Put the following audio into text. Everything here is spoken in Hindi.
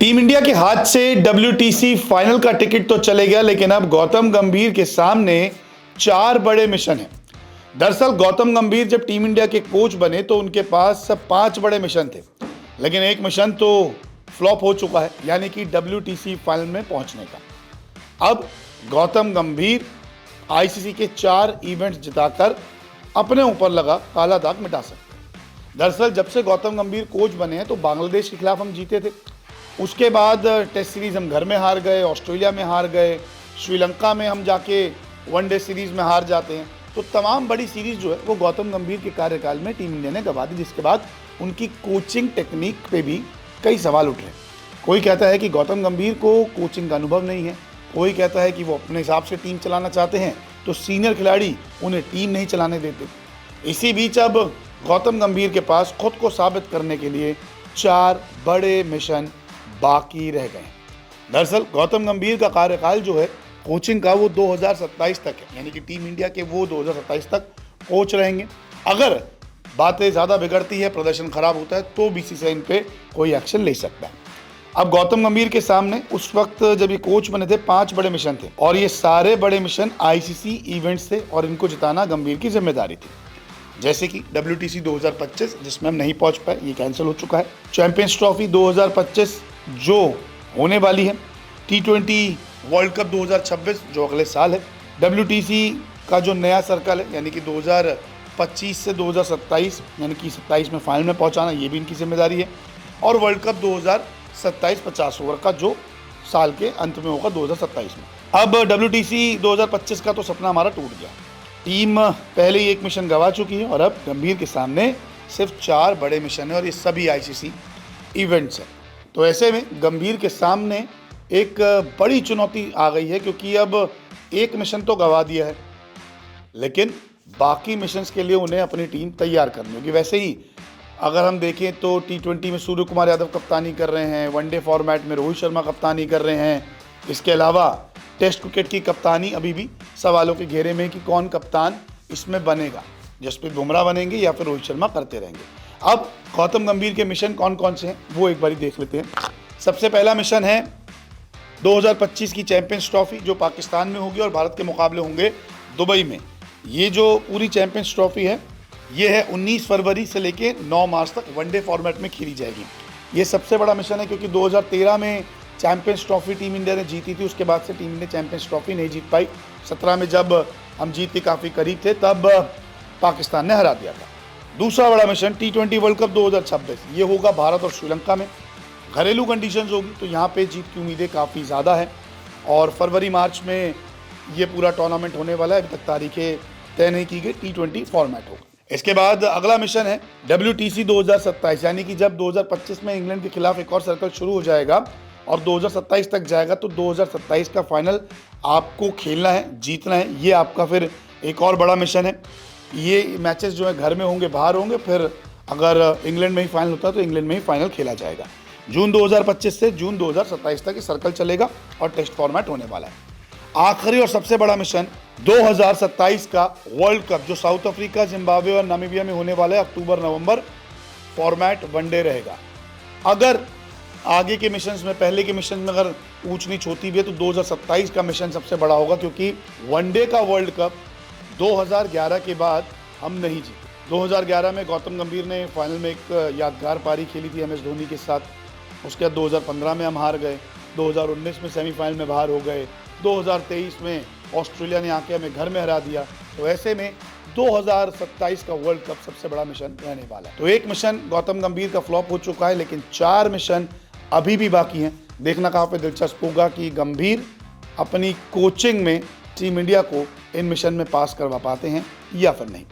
टीम इंडिया के हाथ से WTC फाइनल का टिकट तो चले गया, लेकिन अब गौतम गंभीर के सामने 4 बड़े मिशन हैं। दरअसल गौतम गंभीर जब टीम इंडिया के कोच बने तो उनके पास 5 बड़े मिशन थे, लेकिन एक मिशन तो फ्लॉप हो चुका है, यानी कि WTC फाइनल में पहुंचने का। अब गौतम गंभीर ICC के 4 इवेंट्स जिताकर अपने ऊपर लगा काला दाग मिटा सकते हैं। दरअसल जब से गौतम गंभीर कोच बने हैं तो बांग्लादेश के खिलाफ हम जीते थे, उसके बाद टेस्ट सीरीज हम घर में हार गए, ऑस्ट्रेलिया में हार गए, श्रीलंका में हम जाके वनडे सीरीज में हार जाते हैं। तो तमाम बड़ी सीरीज जो है वो गौतम गंभीर के कार्यकाल में टीम इंडिया ने गंवा दी, जिसके बाद उनकी कोचिंग टेक्निक पे भी कई सवाल उठ रहे हैं। कोई कहता है कि गौतम गंभीर को कोचिंग का अनुभव नहीं है, कोई कहता है कि वो अपने हिसाब से टीम चलाना चाहते हैं तो सीनियर खिलाड़ी उन्हें टीम नहीं चलाने देते। इसी बीच अब गौतम गंभीर के पास खुद को साबित करने के लिए 4 बड़े मिशन बाकी रह गए। दरअसल गौतम गंभीर का कार्यकाल जो है कोचिंग का वो 2027 तक है, यानी कि टीम इंडिया के वो 2027 तक कोच रहेंगे। अगर बातें ज़्यादा बिगड़ती है, प्रदर्शन खराब होता है तो BCCI इन पे कोई एक्शन ले सकता है। अब गौतम गंभीर के सामने उस वक्त जब ये कोच बने थे 5 बड़े मिशन थे, और ये सारे बड़े मिशन ICC इवेंट्स थे और इनको जिताना गंभीर की जिम्मेदारी थी। जैसे कि WTC 2025 जिसमें हम नहीं पहुंच पाए, ये कैंसिल हो चुका है। चैंपियंस ट्रॉफी 2025 जो होने वाली है, T20 वर्ल्ड कप 2026 जो अगले साल है, WTC का जो नया सर्कल है यानी कि 2025 से 2027 यानी कि 27 में फाइनल में पहुंचाना, ये भी इनकी जिम्मेदारी है। और वर्ल्ड कप 2027 50 ओवर का जो साल के अंत में होगा 2027 में। अब WTC 2025 का तो सपना हमारा टूट गया। टीम पहले ही एक मिशन गंवा चुकी है और अब गंभीर के सामने सिर्फ 4 बड़े मिशन है और ये सभी ICC इवेंट्स हैं। तो ऐसे में गंभीर के सामने एक बड़ी चुनौती आ गई है, क्योंकि अब एक मिशन तो गंवा दिया है, लेकिन बाकी मिशंस के लिए उन्हें अपनी टीम तैयार करनी होगी। वैसे ही अगर हम देखें तो T20 में सूर्य कुमार यादव कप्तानी कर रहे हैं, वनडे फॉर्मेट में रोहित शर्मा कप्तानी कर रहे हैं। इसके अलावा टेस्ट क्रिकेट की कप्तानी अभी भी सवालों के घेरे में कि कौन कप्तान इसमें बनेगा, जसप्रीत बुमराह बनेंगे या फिर रोहित शर्मा करते रहेंगे। अब गौतम गंभीर के मिशन कौन कौन से हैं वो एक बारी देख लेते हैं। सबसे पहला मिशन है 2025 की चैंपियंस ट्रॉफी जो पाकिस्तान में होगी और भारत के मुकाबले होंगे दुबई में। ये जो पूरी चैंपियंस ट्रॉफी है ये है 19 फरवरी से लेके 9 मार्च तक वनडे फॉर्मेट में खेली जाएगी। ये सबसे बड़ा मिशन है, क्योंकि 2013 में चैंपियंस ट्रॉफी टीम इंडिया ने जीती थी, उसके बाद से टीम इंडिया चैंपियंस ट्रॉफी नहीं जीत पाई। 17 में जब हम जीत के काफ़ी करीब थे तब पाकिस्तान ने हरा दिया था। दूसरा बड़ा मिशन T20 वर्ल्ड कप 2026, ये होगा भारत और श्रीलंका में। घरेलू कंडीशंस होगी तो यहाँ पे जीत की उम्मीदें काफ़ी ज़्यादा है और फरवरी मार्च में ये पूरा टूर्नामेंट होने वाला है। अभी तक तारीखें तय नहीं की गई, T20 फॉर्मेट होगा। इसके बाद अगला मिशन है WTC 2027, यानी कि जब 2025 में इंग्लैंड के खिलाफ एक और सर्कल शुरू हो जाएगा और 2027 तक जाएगा तो 2027 का फाइनल आपको खेलना है, जीतना है। ये आपका फिर एक और बड़ा मिशन है। ये मैचेस जो है घर में होंगे, बाहर होंगे, फिर अगर इंग्लैंड में ही फाइनल होता है तो इंग्लैंड में ही फाइनल खेला जाएगा। जून 2025 से जून 2027 तक ये सर्कल चलेगा और टेस्ट फॉर्मेट होने वाला है। आखिरी और सबसे बड़ा मिशन 2027 का वर्ल्ड कप जो साउथ अफ्रीका, जिम्बाब्वे और नामीबिया में होने वाला है, अक्टूबर-नवंबर फॉर्मेट वनडे रहेगा। अगर आगे के मिशंस में, पहले के मिशन में अगर ऊंच नीच होती भी है तो 2027 का मिशन सबसे बड़ा होगा, क्योंकि वनडे का वर्ल्ड कप 2011 के बाद हम नहीं जीते। 2011 में गौतम गंभीर ने फाइनल में एक यादगार पारी खेली थी MS धोनी के साथ। उसके बाद 2015 में हम हार गए, 2019 में सेमीफाइनल में बाहर हो गए, 2023 में ऑस्ट्रेलिया ने आके हमें घर में हरा दिया। तो ऐसे में 2027 का वर्ल्ड कप सबसे बड़ा मिशन रहने वाला है। तो एक मिशन गौतम गंभीर का फ्लॉप हो चुका है, लेकिन 4 मिशन अभी भी बाकी हैं। देखना काफ़ी दिलचस्प होगा कि गंभीर अपनी कोचिंग में टीम इंडिया को इन मिशन में पास करवा पाते हैं या फिर नहीं।